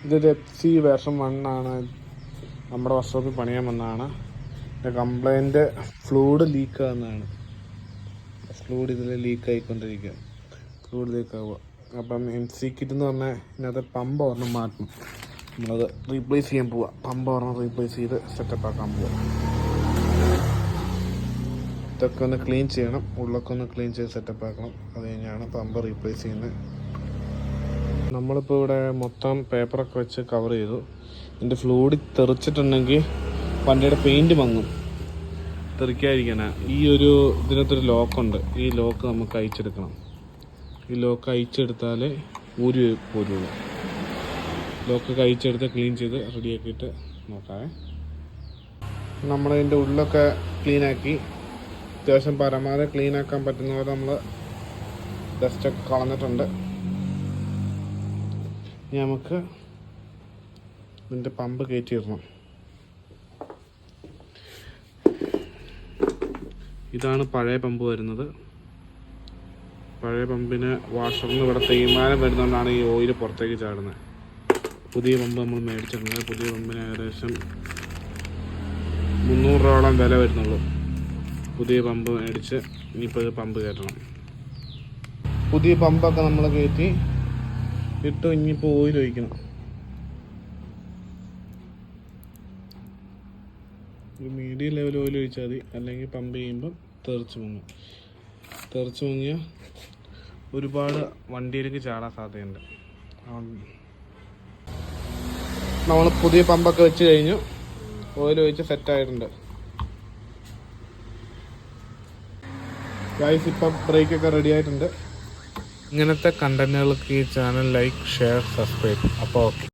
ഇതൊരു FC version 1 ആണ്. നമ്മുടെ വർക്ക്ഷോപ്പിൽ പണിയാൻ വന്നതാണ്. കംപ്ലൈൻറ്റ് ഫ്ലൂയിഡ് ലീക്ക് ആകുന്നതാണ്. ഫ്ലൂയിഡ് ഇതിൽ ലീക്ക് ആയിക്കൊണ്ടിരിക്കുക, ഫ്ലൂയിഡ് ലീക്ക് ആവുക. അപ്പം MC കിറ്റ് എന്ന് പറഞ്ഞാൽ ഇതിനകത്ത് പമ്പ് ഒരെണ്ണം മാറ്റണം. നമ്മളത് റീപ്ലേസ് ചെയ്യാൻ പോവുക. പമ്പ് ഒരെണ്ണം റീപ്ലേസ് ചെയ്ത് സെറ്റപ്പ് ആക്കാൻ പോവുക. ഇതൊക്കെ ഒന്ന് ക്ലീൻ ചെയ്യണം, ഉള്ളൊക്കെ ഒന്ന് ക്ലീൻ ചെയ്ത് സെറ്റപ്പ് ആക്കണം. അത് കഴിഞ്ഞാണ് പമ്പ് റീപ്ലേസ് ചെയ്യുന്നത്. നമ്മളിപ്പോൾ ഇവിടെ മൊത്തം പേപ്പറൊക്കെ വെച്ച് കവർ ചെയ്തു. ഇതിൻ്റെ ഫ്ലൂയിഡ് തെറിച്ചിട്ടുണ്ടെങ്കിൽ വണ്ടിയുടെ പെയിൻറ്റ് മങ്ങും. തെറിക്കാതിരിക്കാനാ ഈ ഒരു ഇതിനകത്തൊരു ലോക്കുണ്ട്. ഈ ലോക്ക് നമുക്ക് അയച്ചെടുക്കണം. ഈ ലോക്ക് അയച്ചെടുത്താലേ ഊരി പോരുള്ളൂ. ലോക്കൊക്കെ അയച്ചെടുത്ത് ക്ലീൻ ചെയ്ത് റെഡിയാക്കിയിട്ട് നോക്കാവേ. നമ്മളതിൻ്റെ ഉള്ളൊക്കെ ക്ലീനാക്കി, അത്യാവശ്യം പരമാവധി ക്ലീനാക്കാൻ പറ്റുന്ന പോലെ നമ്മൾ ഡസ്റ്റൊക്കെ കളഞ്ഞിട്ടുണ്ട്. ഇനി നമുക്ക് ഇതിൻ്റെ പമ്പ് കയറ്റിയിടണം. ഇതാണ് പഴയ പമ്പ് വരുന്നത്. പഴയ പമ്പിന് വാഷറിന് ഇവിടെ തേയ്മാനം വരുന്നതുകൊണ്ടാണ് ഈ ഓയിൽ പുറത്തേക്ക് ചാടുന്നത്. പുതിയ പമ്പ് നമ്മൾ മേടിച്ചിട്ടുണ്ട്. പുതിയ പമ്പിന് ഏകദേശം 300 രൂപയോളം വില വരുന്നുള്ളൂ. പുതിയ പമ്പ് മേടിച്ച് ഇനിയിപ്പോൾ ഇത് പമ്പ് കയറ്റണം. പുതിയ പമ്പൊക്കെ നമ്മൾ കയറ്റി ഇട്ട് ഇനിയിപ്പോൾ ഓയിൽ ഒഴിക്കണം. ഒരു മീഡിയം ലെവൽ ഓയിൽ ഒഴിച്ചാൽ മതി, അല്ലെങ്കിൽ പമ്പ് ചെയ്യുമ്പം തെറിച്ച് മുങ്ങും. തെറിച്ച് മുങ്ങിയാൽ ഒരുപാട് വണ്ടിയിലേക്ക് ചാടാൻ സാധ്യതയുണ്ട്. നമ്മൾ പുതിയ പമ്പൊക്കെ വെച്ച് കഴിഞ്ഞു, ഓയിൽ ഒഴിച്ച് സെറ്റായിട്ടുണ്ട്. ഗൈസ്, ഇപ്പം ബ്രേക്കൊക്കെ റെഡി ആയിട്ടുണ്ട്. ഇങ്ങനത്തെ കണ്ടന്റുകൾക്ക് ഈ ചാനൽ ലൈക്ക്, ഷെയർ, സബ്സ്ക്രൈബ്. അപ്പോൾ ഓക്കെ.